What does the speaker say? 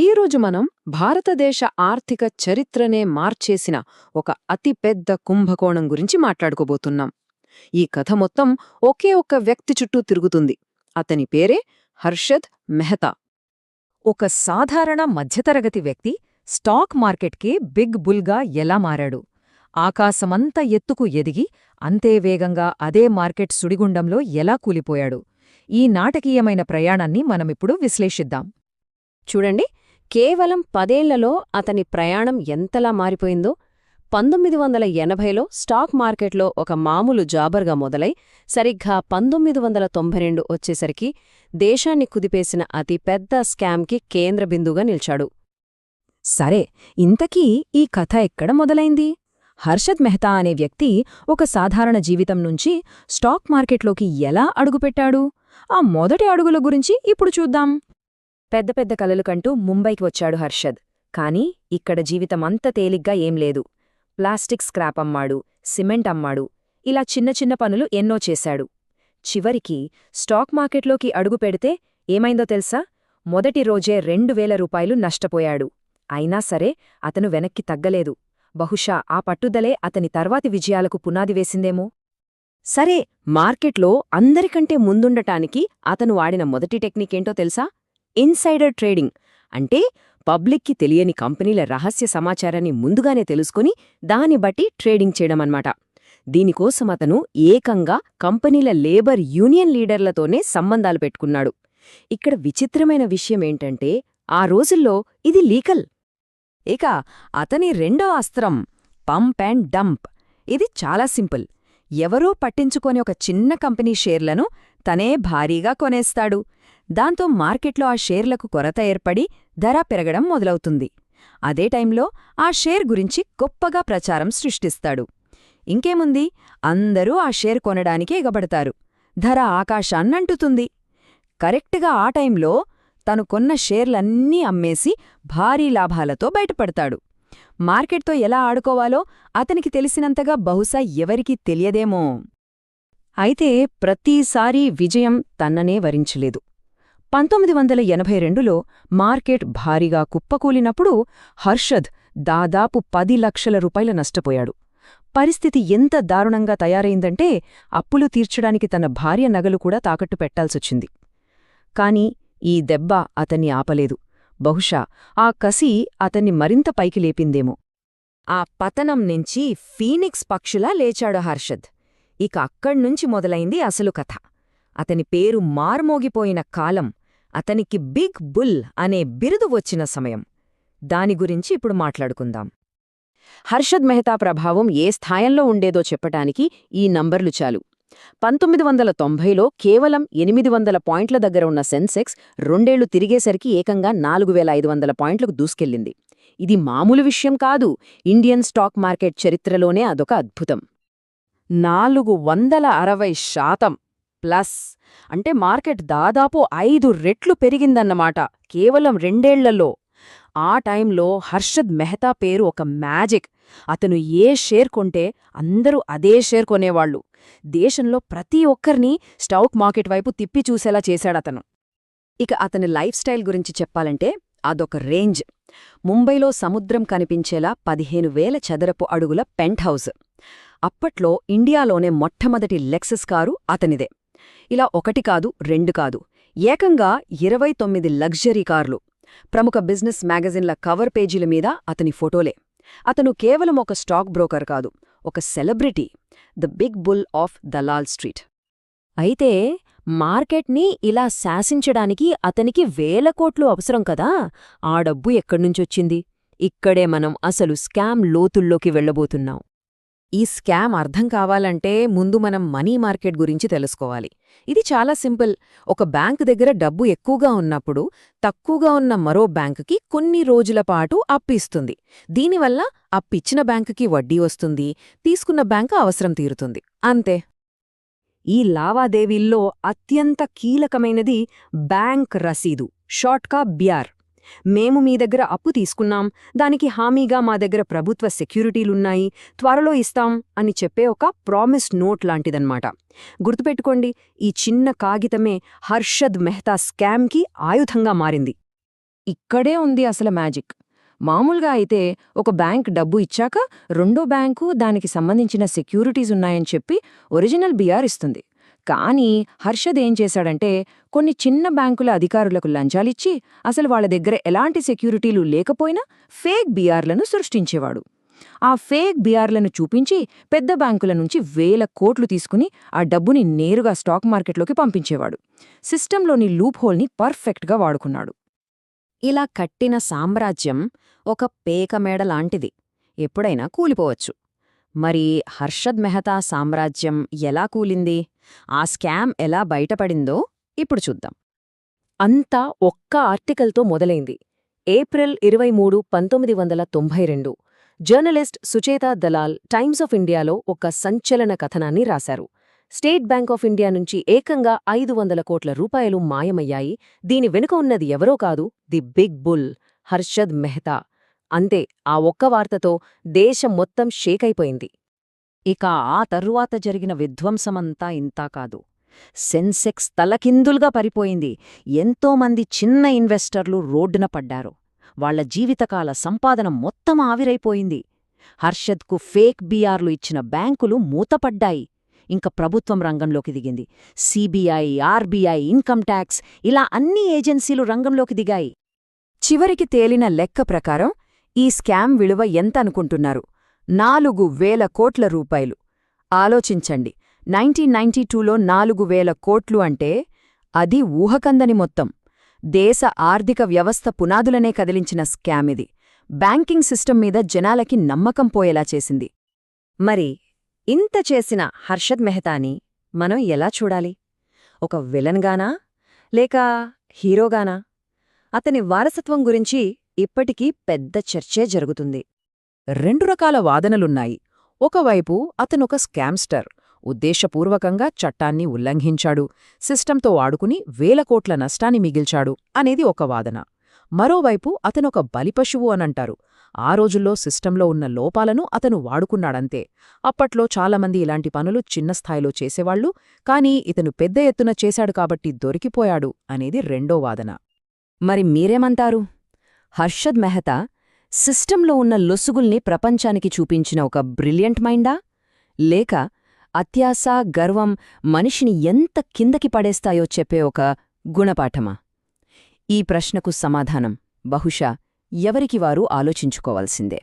ఈరోజు మనం భారతదేశ ఆర్థిక చరిత్రనే మార్చేసిన ఒక అతిపెద్ద కుంభకోణం గురించి మాట్లాడుకోబోతున్నాం. ఈ కథ మొత్తం ఒకే ఒక్క వ్యక్తి చుట్టూ తిరుగుతుంది. అతని పేరే హర్షద్ మెహతా. ఒక సాధారణ మధ్యతరగతి వ్యక్తి స్టాక్ మార్కెట్కి బిగ్ బుల్గా ఎలా మారాడు? ఆకాశమంత ఎత్తుకు ఎదిగి అంతే వేగంగా అదే మార్కెట్ సుడిగుండంలో ఎలా కూలిపోయాడు? ఈ నాటకీయమైన ప్రయాణాన్ని మనమిప్పుడు విశ్లేషిద్దాం. చూడండి, కేవలం 10 ఏళ్లలో అతని ప్రయాణం ఎంతలా మారిపోయిందో. 1980లో స్టాక్ మార్కెట్లో ఒక మామూలు జాబర్గా మొదలై సరిగ్గా 1992 వచ్చేసరికి దేశాన్ని కుదిపేసిన అతి పెద్ద స్కామ్కి కేంద్ర బిందుగా నిల్చాడు. సరే, ఇంతకీ ఈ కథ ఎక్కడ మొదలైంది? హర్షద్ మెహతా అనే వ్యక్తి ఒక సాధారణ జీవితం నుంచి స్టాక్ మార్కెట్లోకి ఎలా అడుగుపెట్టాడు? ఆ మొదటి అడుగుల గురించి ఇప్పుడు చూద్దాం. పెద్ద పెద్ద కలలు కంటూ ముంబైకి వచ్చాడు హర్షద్. కాని ఇక్కడ జీవితమంత తేలిగ్గా ఏం లేదు. ప్లాస్టిక్ స్క్రాప్ అమ్మాడు, సిమెంట్ అమ్మాడు, ఇలా చిన్న చిన్న పనులు ఎన్నో చేశాడు. చివరికి స్టాక్ మార్కెట్లోకి అడుగుపెడితే ఏమైందో తెలుసా? మొదటి రోజే 2000 రూపాయలు నష్టపోయాడు. అయినా సరే అతను వెనక్కి తగ్గలేదు. బహుశా ఆ పట్టుదలే అతని తర్వాతి విజయాలకు పునాది వేసిందేమో. సరే, మార్కెట్లో అందరికంటే ముందుండటానికి అతను వాడిన మొదటి టెక్నికేంటో తెలుసా? Insider trading. అంటే పబ్లిక్కి తెలియని కంపెనీల రహస్య సమాచారాన్ని ముందుగానే తెలుసుకుని దాన్ని బట్టి ట్రేడింగ్ చేయడమన్నమాట. దీనికోసం అతను ఏకంగా కంపెనీల లేబర్ యూనియన్ లీడర్లతోనే సంబంధాలు పెట్టుకున్నాడు. ఇక్కడ విచిత్రమైన విషయమేంటంటే ఆ రోజుల్లో ఇది లీగల్. ఇక అతని రెండో అస్త్రం పంప్ అండ్ డంప్. ఇది చాలా సింపుల్. ఎవరూ పట్టించుకోని ఒక చిన్న కంపెనీ షేర్లను తనే భారీగా కొనేస్తాడు. దాంతో మార్కెట్లో ఆ షేర్లకు కొరత ఏర్పడి ధర పెరగడం మొదలవుతుంది. అదే టైంలో ఆ షేర్ గురించి గొప్పగా ప్రచారం సృష్టిస్తాడు. ఇంకేముంది, అందరూ ఆ షేర్ కొనడానికే ఎగబడతారు. ధర ఆకాశాన్నంటుతుంది. కరెక్ట్గా ఆ టైంలో తను కొన్న షేర్లన్నీ అమ్మేసి భారీ లాభాలతో బయటపడతాడు. మార్కెట్తో ఎలా ఆడుకోవాలో అతనికి తెలిసినంతగా బహుశా ఎవరికీ తెలియదేమో. అయితే ప్రతిసారీ విజయం తన్ననే వరించలేదు. 1982లో మార్కెట్ భారీగా కుప్పకూలినప్పుడు హర్షద్ దాదాపు 10 లక్షల రూపాయల నష్టపోయాడు. పరిస్థితి ఎంత దారుణంగా తయారైందంటే అప్పులు తీర్చడానికి తన భార్య నగలు కూడా తాకట్టు పెట్టాల్సొచ్చింది. కాని ఈ దెబ్బ అతన్ని ఆపలేదు. బహుశా ఆ కసి అతన్ని మరింత పైకి లేపిందేమో. ఆ పతనం నుంచి ఫీనిక్స్ పక్షులా లేచాడు హర్షద్. ఇక అక్కడ్నుంచి మొదలైంది అసలు కథ. అతని పేరు మార్మోగిపోయిన కాలం, అతనికి బిగ్ బుల్ అనే బిరుదు వచ్చిన సమయం. దాని గురించి ఇప్పుడు మాట్లాడుకుందాం. హర్షద్ మెహతా ప్రభావం ఏ స్థాయిలో ఉండేదో చెప్పటానికి ఈ నంబర్లు చాలు. 1990లో కేవలం 800 పాయింట్ల దగ్గర ఉన్న సెన్సెక్స్ 2 ఏళ్లు తిరిగేసరికి ఏకంగా 4500 పాయింట్లకు దూసుకెళ్లింది. ఇది మామూలు విషయం కాదు. ఇండియన్ స్టాక్ మార్కెట్ చరిత్రలోనే అదొక అద్భుతం. 460% ప్లస్ అంటే మార్కెట్ దాదాపు 5 రెట్లు పెరిగిందన్నమాట కేవలం 2 ఏళ్లలో. ఆ టైంలో హర్షద్ మెహతా పేరు ఒక మ్యాజిక్. అతను ఏ షేర్ కొంటే అందరూ అదే షేర్ కొనేవాళ్లు. దేశంలో ప్రతి ఒక్కరినీ స్టాక్ మార్కెట్ వైపు తిప్పి చూసేలా చేశాడతను. ఇక అతని లైఫ్ స్టైల్ గురించి చెప్పాలంటే అదొక రేంజ్. ముంబైలో సముద్రం కనిపించేలా 15,000 చదరపు అడుగుల పెంట్ హౌస్. అప్పట్లో ఇండియాలోనే మొట్టమొదటి లెక్సస్ కారు అతనిదే. ఇలా 1 కాదు 2 కాదు, ఏకంగా 29 లగ్జరీ కార్లు. ప్రముఖ బిజినెస్ మ్యాగజిన్ల కవర్ పేజీల మీద అతని ఫోటోలే. అతను కేవలం ఒక స్టాక్ బ్రోకర్ కాదు, ఒక celebrity, the big bull of Dalal street. అయితే మార్కెట్ని ఇలా శాసించడానికి అతనికి 1000 కోట్లు అవసరం కదా. ఆ డబ్బు ఎక్కడ్నుంచొచ్చింది? ఇక్కడే మనం అసలు స్కామ్ లోతుల్లోకి వెళ్లబోతున్నాం. ఈ స్కామ్ అర్థం కావాలంటే ముందు మనం మనీ మార్కెట్ గురించి తెలుసుకోవాలి. ఇది చాలా సింపుల్. ఒక బ్యాంకు దగ్గర డబ్బు ఎక్కువగా ఉన్నప్పుడు తక్కువగా ఉన్న మరో బ్యాంకుకి కొన్ని రోజుల పాటు అప్పు ఇస్తుంది. దీనివల్ల అప్పిచ్చిన బ్యాంకుకి వడ్డీ వస్తుంది, తీసుకున్న బ్యాంకు అవసరం తీరుతుంది. అంతే. ఈ లావాదేవీల్లో అత్యంత కీలకమైనది బ్యాంక్ రసీదు, షార్ట్గా బ్యార్. మేము మీ దగ్గర అప్పు తీసుకున్నాం, దానికి హామీగా మా దగ్గర ప్రభుత్వ సెక్యూరిటీలున్నాయి, త్వరలో ఇస్తాం అని చెప్పే ఒక ప్రామిస్ నోట్ లాంటిదన్నమాట. గుర్తుపెట్టుకోండి, ఈ చిన్న కాగితమే హర్షద్ మెహతా స్కామ్కి ఆయుధంగా మారింది. ఇక్కడే ఉంది అసలు మ్యాజిక్. మామూలుగా అయితే ఒక బ్యాంక్ డబ్బు ఇచ్చాక రెండో బ్యాంకు దానికి సంబంధించిన సెక్యూరిటీస్ ఉన్నాయని చెప్పి ఒరిజినల్ బిఆర్ ఇస్తుంది. కానీ హర్షద్ ఏం చేశాడంటే కొన్ని చిన్న బ్యాంకుల అధికారులకు లంచాలిచ్చి అసలు వాళ్ళ దగ్గర ఎలాంటి సెక్యూరిటీలు లేకపోయినా ఫేక్ బిఆర్లను సృష్టించేవాడు. ఆ ఫేక్ బిఆర్లను చూపించి పెద్ద బ్యాంకుల నుంచి వేల కోట్లు తీసుకుని ఆ డబ్బుని నేరుగా స్టాక్ మార్కెట్లోకి పంపించేవాడు. సిస్టంలోని లూప్ హోల్ని పర్ఫెక్ట్గా వాడుకున్నాడు. ఇలా కట్టిన సామ్రాజ్యం ఒక పేకమేడ లాంటిది, ఎప్పుడైనా కూలిపోవచ్చు. మరి హర్షద్ మెహతా సామ్రాజ్యం ఎలా కూలింది, ఆ స్కామ్ ఎలా బయటపడిందో ఇప్పుడు చూద్దాం. అంతా ఒక్క ఆర్టికల్తో మొదలైంది. April 23, 1992 journalist Sucheta Dalal Times of ఇండియాలో ఒక సంచలన కథనాన్ని రాశారు. స్టేట్ బ్యాంక్ ఆఫ్ ఇండియా నుంచి ఏకంగా 500 కోట్ల రూపాయలు మాయమయ్యాయి. దీని వెనుక ఉన్నది ఎవరో కాదు, the big bull Harshad Mehta. అంతే, ఆ ఒక్క వార్తతో దేశం మొత్తం షేకైపోయింది. ఇక ఆ తరువాత జరిగిన విధ్వంసమంతా ఇంతా కాదు. సెన్సెక్స్ తలకిందులుగా పరిపోయింది. ఎంతోమంది చిన్న ఇన్వెస్టర్లు రోడ్డున పడ్డారు. వాళ్ల జీవితకాల సంపాదన మొత్తం ఆవిరైపోయింది. హర్షద్కు ఫేక్ బీఆర్లు ఇచ్చిన బ్యాంకులు మూతపడ్డాయి. ఇంక ప్రభుత్వం రంగంలోకి దిగింది. సిబిఐ, ఆర్బీఐ, ఇన్కమ్ ట్యాక్స్, ఇలా అన్ని ఏజెన్సీలు రంగంలోకి దిగాయి. చివరికి తేలిన లెక్క ప్రకారం ఈ స్కామ్ విలువ ఎంత అనుకుంటున్నారు? 4,000 కోట్ల రూపాయలు. ఆలోచించండి, 1992లో 4,000 కోట్లు అంటే అది ఊహకందని మొత్తం. దేశ ఆర్థిక వ్యవస్థ పునాదులనే కదిలించిన స్కామిది. బ్యాంకింగ్ సిస్టమ్ మీద జనాలకి నమ్మకం పోయేలా చేసింది. మరి ఇంత చేసిన హర్షద్ మెహతాని మనం ఎలా చూడాలి? ఒక విలన్గానా లేక హీరోగానా? అతని వారసత్వం గురించి ఇప్పటికీ పెద్ద చర్చే జరుగుతుంది. 2 రకాల వాదనలున్నాయి. ఒకవైపు అతనొక స్కామ్స్టర్, ఉద్దేశపూర్వకంగా చట్టాన్ని ఉల్లంఘించాడు, సిస్టంతో ఆడుకుని వేల కోట్ల నష్టాన్ని మిగిల్చాడు అనేది ఒక వాదన. మరోవైపు అతనొక బలిపశువు అనంటారు. ఆ రోజుల్లో సిస్టంలో ఉన్న లోపాలను అతను వాడుకున్నాడంతే. అప్పట్లో చాలామంది ఇలాంటి పనులు చిన్న స్థాయిలో చేసేవాళ్లు, కానీ ఇతను పెద్ద ఎత్తున చేశాడు కాబట్టి దొరికిపోయాడు అనేది రెండో వాదన. మరి మీరేమంటారు? హర్షద్ మెహతా సిస్టంలో ఉన్న లొసుగుల్ని ప్రపంచానికి చూపించిన ఒక బ్రిలియంట్ మైండా, లేక అత్యాశ, గర్వం మనిషిని ఎంత కిందకి పడేస్తాయో చెప్పే ఒక గుణపాఠమా? ఈ ప్రశ్నకు సమాధానం బహుశా ఎవరికి వారు ఆలోచించుకోవాల్సిందే.